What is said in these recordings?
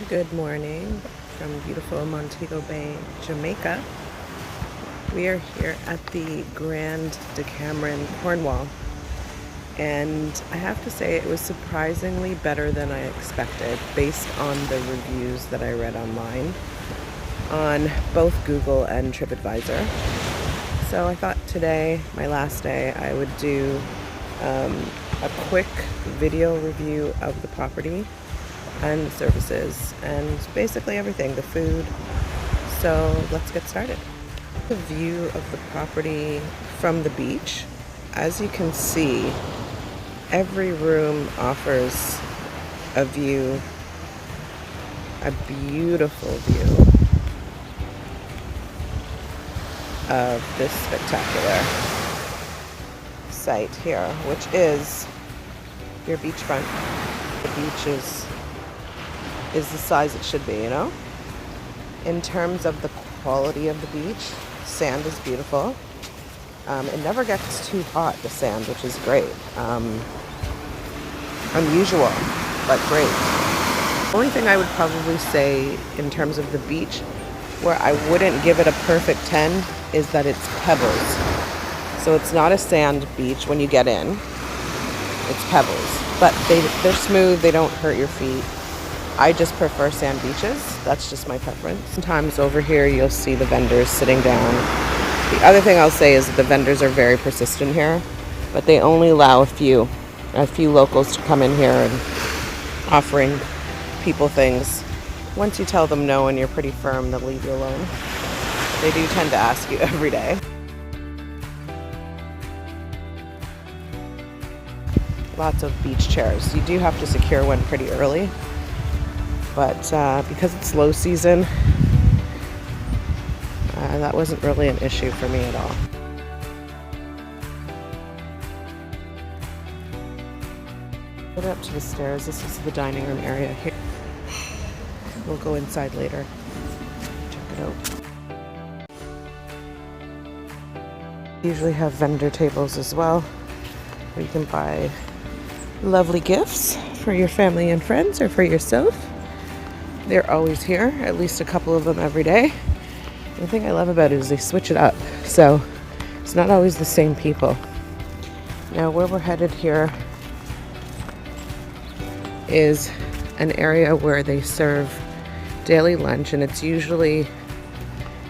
Good morning from beautiful Montego Bay, Jamaica. We are here at the Grand Decameron Cornwall, and I have to say it was surprisingly better than I expected based on the reviews that I read online on both Google and TripAdvisor. So I thought today, my last day, I would do a quick video review of the property and the services and basically everything, the food. So let's get started. The view of the property from the beach. As you can see, every room offers a view, a beautiful view of this spectacular site here, which is your beachfront. The beach is the size it should be, you know? In terms of the quality of the beach, sand is beautiful. It never gets too hot, the sand, which is great. Unusual, but great. The only thing I would probably say in terms of the beach, where I wouldn't give it a perfect 10, is that it's pebbles. So it's not a sand beach when you get in. It's pebbles. But they're smooth, they don't hurt your feet. I just prefer sand beaches. That's just my preference. Sometimes over here you'll see the vendors sitting down. The other thing I'll say is that the vendors are very persistent here, but they only allow a few locals to come in here and offering people things. Once you tell them no and you're pretty firm, they'll leave you alone. They do tend to ask you every day. Lots of beach chairs. You do have to secure one pretty early. But because it's low season, that wasn't really an issue for me at all. Go up to the stairs. This is the dining room area here. We'll go inside later. Check it out. Usually have vendor tables as well, where you can buy lovely gifts for your family and friends or for yourself. They're always here, at least a couple of them every day. The thing I love about it is they switch it up, so it's not always the same people. Now where we're headed here is an area where they serve daily lunch, and it's usually,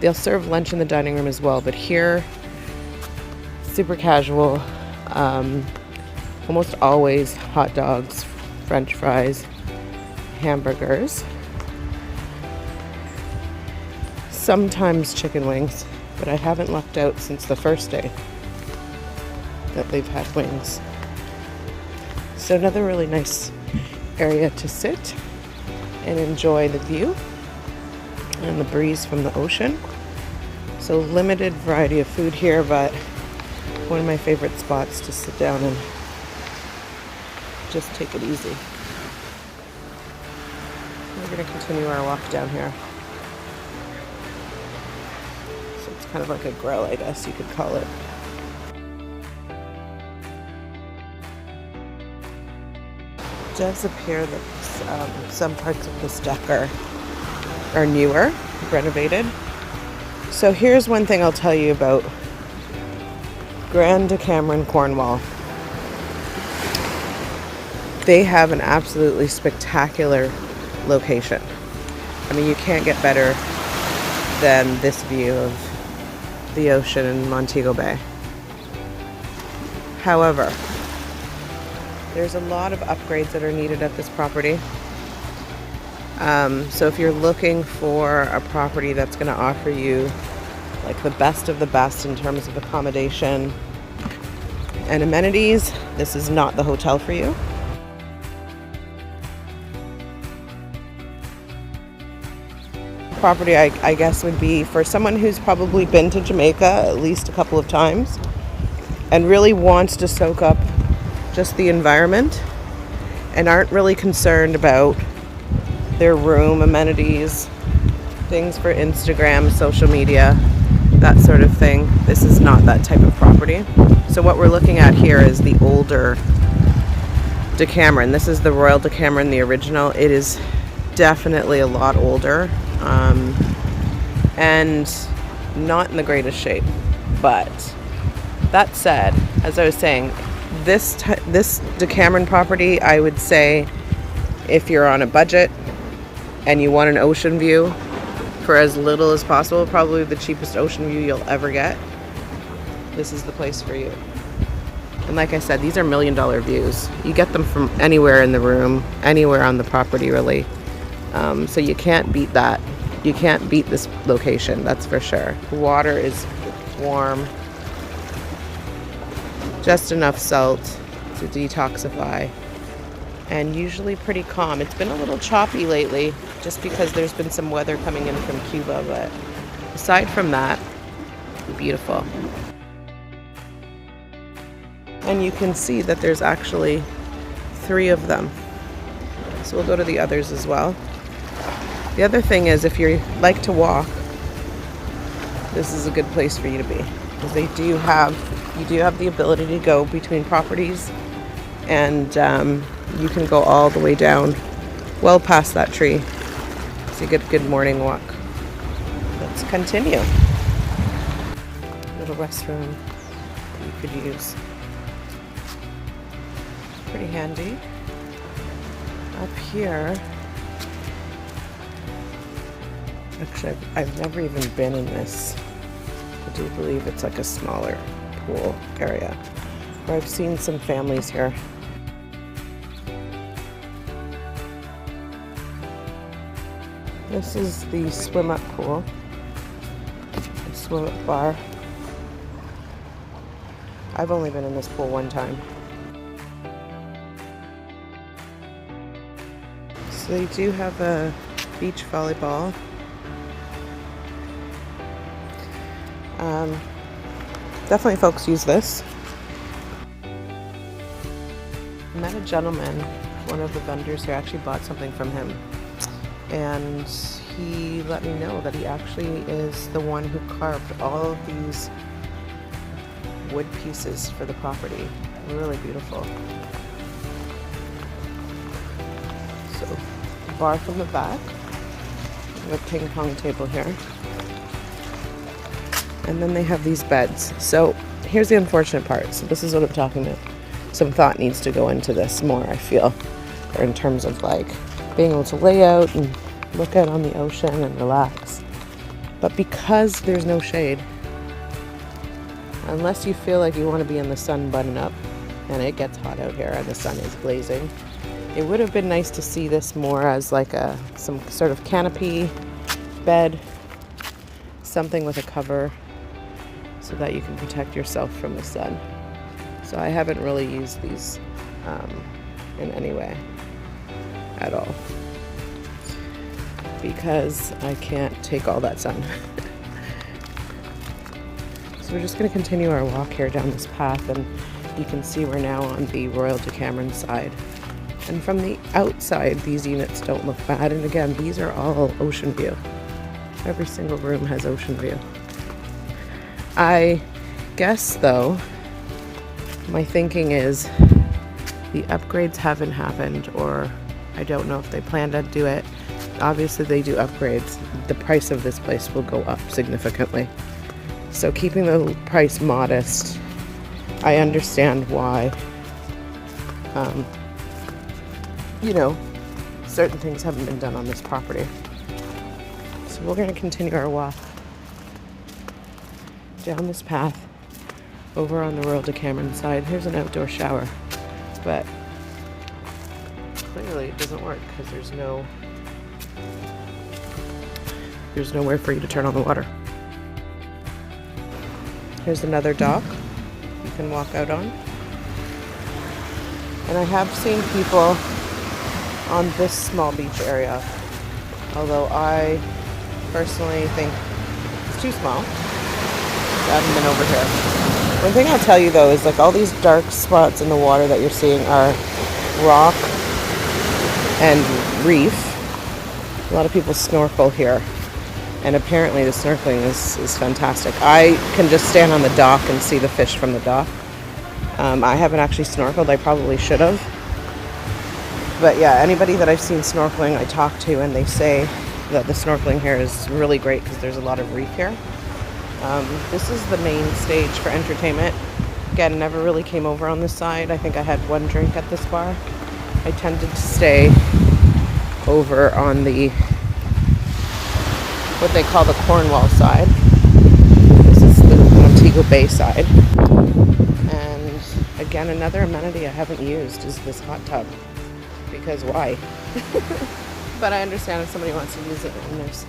they'll serve lunch in the dining room as well, but here, super casual, almost always hot dogs, French fries, hamburgers. Sometimes chicken wings, but I haven't lucked out since the first day that they've had wings. So another really nice area to sit and enjoy the view and the breeze from the ocean. So limited variety of food here, but one of my favorite spots to sit down and just take it easy. We're going to continue our walk down here. Kind of like a grill, I guess you could call it. It does appear that some parts of this deck are newer, renovated. So here's one thing I'll tell you about Grand Decameron Cornwall. They have an absolutely spectacular location. I mean, you can't get better than this view of the ocean in Montego Bay. However, there's a lot of upgrades that are needed at this property. So if you're looking for a property that's going to offer you like the best of the best in terms of accommodation and amenities, this is not the hotel for you. Property I guess would be for someone who's probably been to Jamaica at least a couple of times and really wants to soak up just the environment and aren't really concerned about their room amenities, things for Instagram, social media, that sort of thing. This is not that type of property. So what we're looking at here is the older Decameron. This is the Royal Decameron, the original. It is definitely a lot older, and not in the greatest shape. But that said, as I was saying, this Decameron property, I would say if you're on a budget and you want an ocean view for as little as possible, probably the cheapest ocean view you'll ever get, this is the place for you. And like I said, these are $1 million views. You get them from anywhere in the room, anywhere on the property, really. So you can't beat that. You can't beat this location, that's for sure. The water is warm, just enough salt to detoxify, and usually pretty calm. It's been a little choppy lately, just because there's been some weather coming in from Cuba, but aside from that, beautiful. And you can see that there's actually 3 of them. So we'll go to the others as well. The other thing is, if you like to walk, this is a good place for you to be, because you do have the ability to go between properties, and you can go all the way down, well past that tree. So you get a good morning walk. Let's continue. Little restroom you could use. Pretty handy. Up here, actually, I've never even been in this. I do believe it's like a smaller pool area, where I've seen some families here. This is the swim up pool, the swim up bar. I've only been in this pool one time. So they do have a beach volleyball. Definitely folks use this. I met a gentleman, one of the vendors here, actually bought something from him, and he let me know that he actually is the one who carved all of these wood pieces for the property. Really beautiful. So, bar from the back, a ping pong table here. And then they have these beds. So here's the unfortunate part. So this is what I'm talking about. Some thought needs to go into this more, I feel, or in terms of like being able to lay out and look out on the ocean and relax. But because there's no shade, unless you feel like you want to be in the sun button up, and it gets hot out here and the sun is blazing, it would have been nice to see this more as like some sort of canopy bed, something with a cover, so that you can protect yourself from the sun. So I haven't really used these in any way at all, because I can't take all that sun. So we're just going to continue our walk here down this path, and you can see we're now on the Royal Decameron side. And from the outside, these units don't look bad. And again, these are all ocean view. Every single room has ocean view. I guess, though, my thinking is the upgrades haven't happened, or I don't know if they plan to do it. Obviously, they do upgrades. The price of this place will go up significantly. So keeping the price modest, I understand why, certain things haven't been done on this property. So we're going to continue our walk down this path over on the Royal Decameron side. Here's an outdoor shower, but clearly it doesn't work because there's nowhere for you to turn on the water. Here's another dock you can walk out on. And I have seen people on this small beach area, although I personally think it's too small. I haven't been over here. One thing I'll tell you though is like all these dark spots in the water that you're seeing are rock and reef. A lot of people snorkel here, and apparently the snorkeling is fantastic. I can just stand on the dock and see the fish from the dock. I haven't actually snorkeled. I probably should have. But yeah, anybody that I've seen snorkeling, I talk to, and they say that the snorkeling here is really great because there's a lot of reef here. This is the main stage for entertainment. Again, never really came over on this side. I think I had one drink at this bar. I tended to stay over on the, what they call the Cornwall side. This is the Montego Bay side. And again, another amenity I haven't used is this hot tub. Because why? But I understand if somebody wants to use it, and there's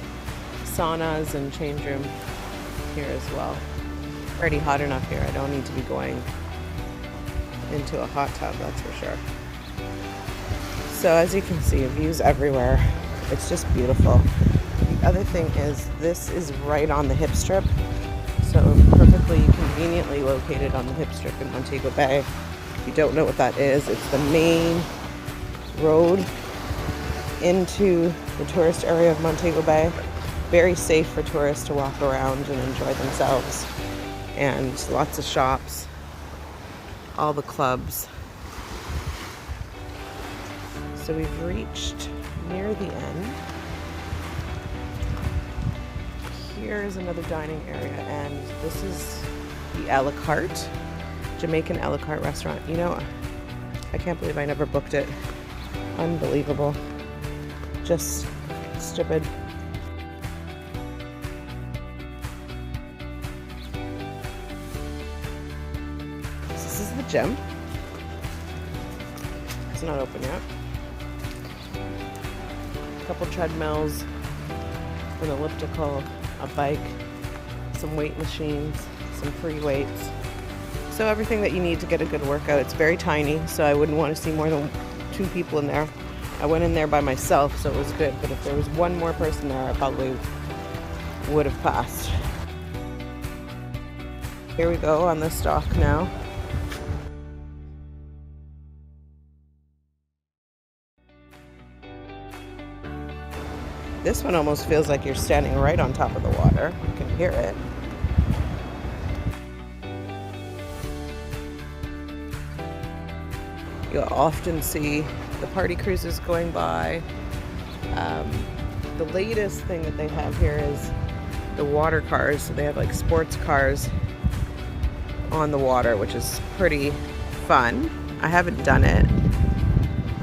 saunas and change room here as well. Already hot enough here. I don't need to be going into a hot tub, that's for sure. So as you can see, views everywhere. It's just beautiful. The other thing is this is right on the hip strip. So perfectly conveniently located on the hip strip in Montego Bay. If you don't know what that is, it's the main road into the tourist area of Montego Bay. Very safe for tourists to walk around and enjoy themselves. And lots of shops, all the clubs. So we've reached near the end. Here is another dining area, and this is the a la carte, Jamaican a la carte restaurant. You know, I can't believe I never booked it. Unbelievable. Just stupid. This is the gym. It's not open yet. A couple treadmills, an elliptical, a bike, some weight machines, some free weights. So everything that you need to get a good workout. It's very tiny, so I wouldn't want to see more than 2 people in there. I went in there by myself, so it was good, but if there was one more person there, I probably would have passed. Here we go on this dock now. This one almost feels like you're standing right on top of the water. You can hear it. You'll often see the party cruises going by. The latest thing that they have here is the water cars. So they have like sports cars on the water, which is pretty fun. I haven't done it.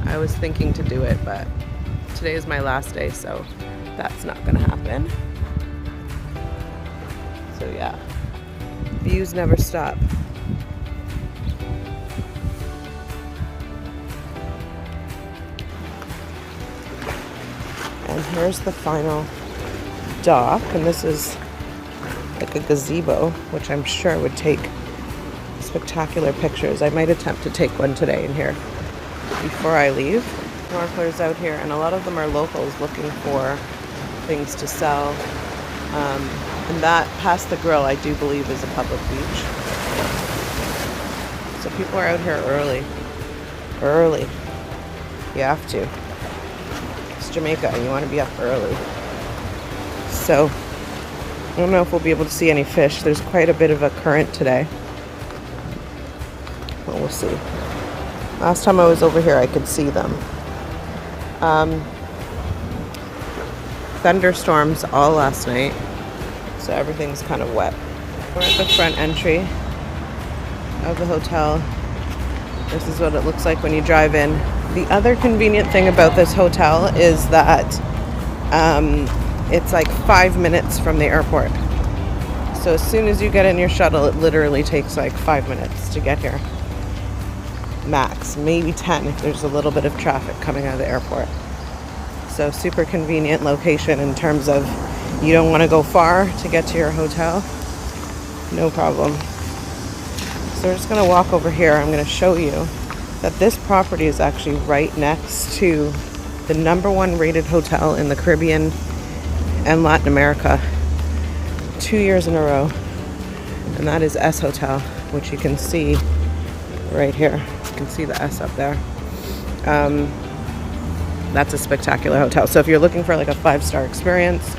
I was thinking to do it, but today is my last day, so that's not gonna happen. So yeah, views never stop. And here's the final dock, and this is like a gazebo, which I'm sure would take spectacular pictures. I might attempt to take one today in here before I leave. Snorkelers out here, and a lot of them are locals looking for things to sell. And that past the grill, I do believe, is a public beach. So people are out here early. Early. You have to. It's Jamaica, you want to be up early. So I don't know if we'll be able to see any fish. There's quite a bit of a current today. Well, we'll see. Last time I was over here, I could see them. Thunderstorms all last night, so everything's kind of wet. We're at the front entry of the hotel. This is what it looks like when you drive in. The other convenient thing about this hotel is that it's like 5 minutes from the airport. So as soon as you get in your shuttle, it literally takes like 5 minutes to get here. Max, maybe 10 if there's a little bit of traffic coming out of the airport. So super convenient location in terms of you don't want to go far to get to your hotel. No problem. So we're just going to walk over here. I'm going to show you that this property is actually right next to the #1 rated hotel in the Caribbean and Latin America 2 years in a row. And that is S Hotel, which you can see right here. You can see the S up there. That's a spectacular hotel. So if you're looking for like a 5-star experience,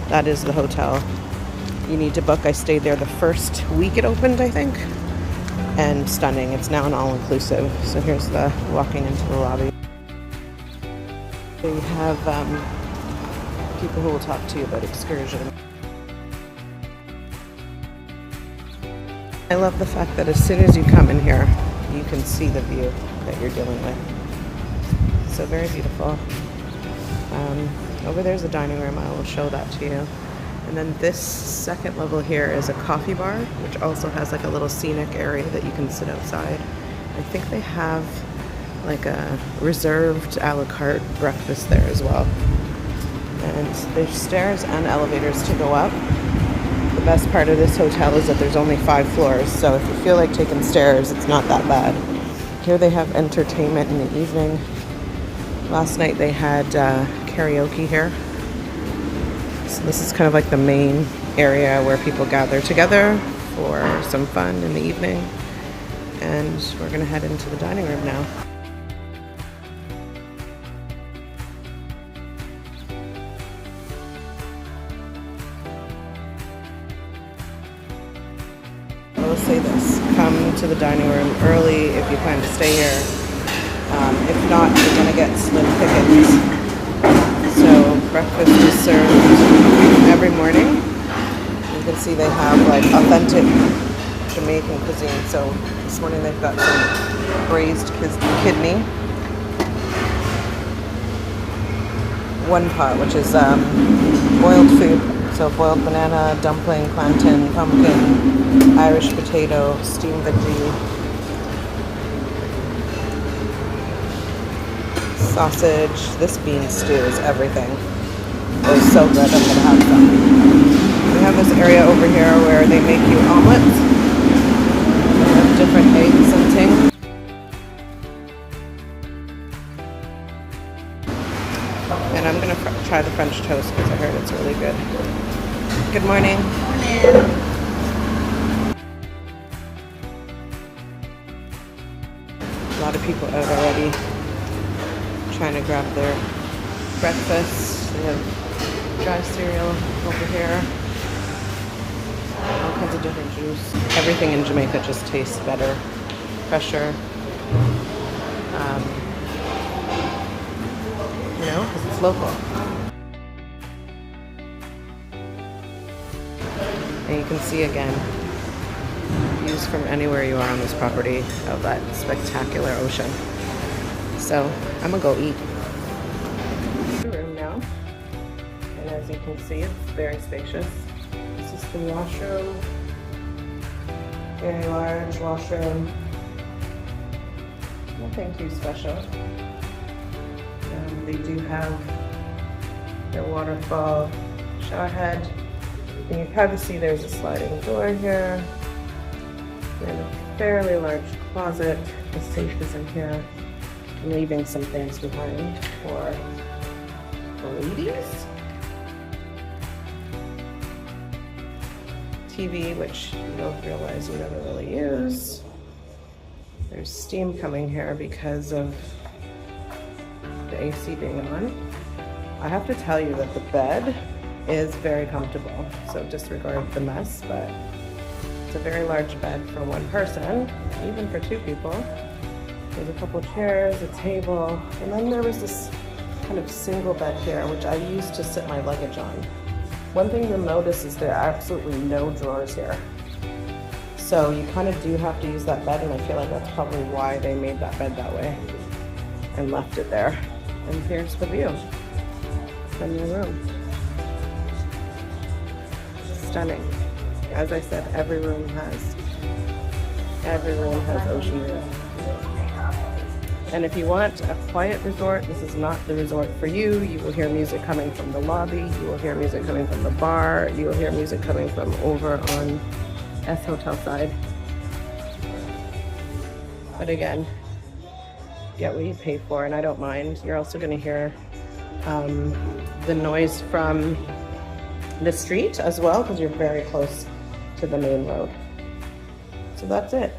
that is the hotel you need to book. I stayed there the first week it opened, I think. And stunning. It's now an all-inclusive. So here's the walking into the lobby. They have people who will talk to you about excursion. I love the fact that as soon as you come in here, you can see the view that you're dealing with. So very beautiful. Over there's the dining room. I will show that to you. And then this second level here is a coffee bar, which also has like a little scenic area that you can sit outside. I think they have like a reserved a la carte breakfast there as well. And there's stairs and elevators to go up. The best part of this hotel is that there's only 5 floors, so if you feel like taking stairs, it's not that bad. Here they have entertainment in the evening. Last night they had karaoke here. So this is kind of like the main area where people gather together for some fun in the evening. And we're gonna head into the dining room now. I will say this, come to the dining room early if you plan to stay here. If not, you're gonna get slim pickings. So breakfast is served every morning. You can see they have like authentic Jamaican cuisine. So this morning they've got some braised kidney, one pot, which is boiled food. So boiled banana, dumpling, plantain, pumpkin, Irish potato, steamed veggie, sausage. This bean stew is everything. It was so good, I'm gonna have some. We have this area over here where they make you omelets. They have different eggs and things. And I'm gonna try the French toast because I heard it's really good. Good morning. A lot of people out already trying to grab their breakfast. They have dry cereal over here. All kinds of different juice. Everything in Jamaica just tastes better, fresher. You know, because it's local. And you can see again views from anywhere you are on this property of that spectacular ocean. So I'm gonna go eat. The room now, and as you can see, it's very spacious. This is the washroom, very large washroom. Nothing too special. They do have their waterfall shower head. And you can kind of see there's a sliding door here. And a fairly large closet. The safe is in here. I'm leaving some things behind for the ladies. TV, which you'll realize you never really use. There's steam coming here because of the AC being on. I have to tell you that the bed is very comfortable, so disregard the mess, but it's a very large bed for one person, even for 2 people. There's a couple chairs, a table, and then there was this kind of single bed here, which I used to sit my luggage on. One thing you'll notice is there are absolutely no drawers here. So you kind of do have to use that bed, and I feel like that's probably why they made that bed that way and left it there. And here's the view from your room. Stunning. As I said, every room has ocean view. And if you want a quiet resort, this is not the resort for you. You will hear music coming from the lobby. You will hear music coming from the bar. You will hear music coming from over on S Hotel side. But again, get what you pay for, and I don't mind. You're also going to hear the noise from the street as well, because you're very close to the main road. So that's it.